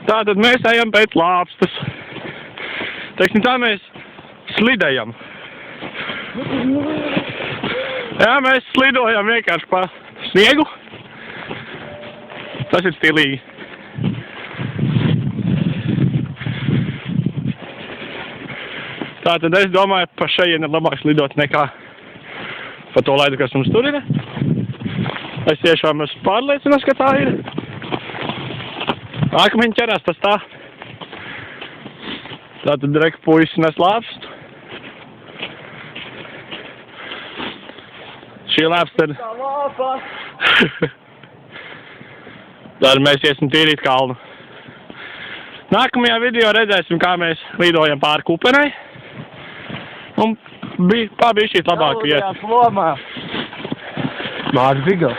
Tātad mēs ejam pēc lāpstas. Teiksim tā, mēs slidējam. Jā, mēs slidojam vienkārši pa sniegu. Tas ir stilīgi. Tātad es domāju, pa šeit ir labāk slidot nekā pa to laidu, kas mums tur ir. Es tiešām esmu pārliecināts, ka tā ir. Akmeņi ķerās tas tā. Tātad reka puisis nes lāpstu. Šī lāpsta ir... Tad mēs iesim tīrīt kalnu. Nākamajā video redzēsim, kā mēs lidojam pāri Kupenai. Un bija bišķīt labāk iet. Māc Bigo.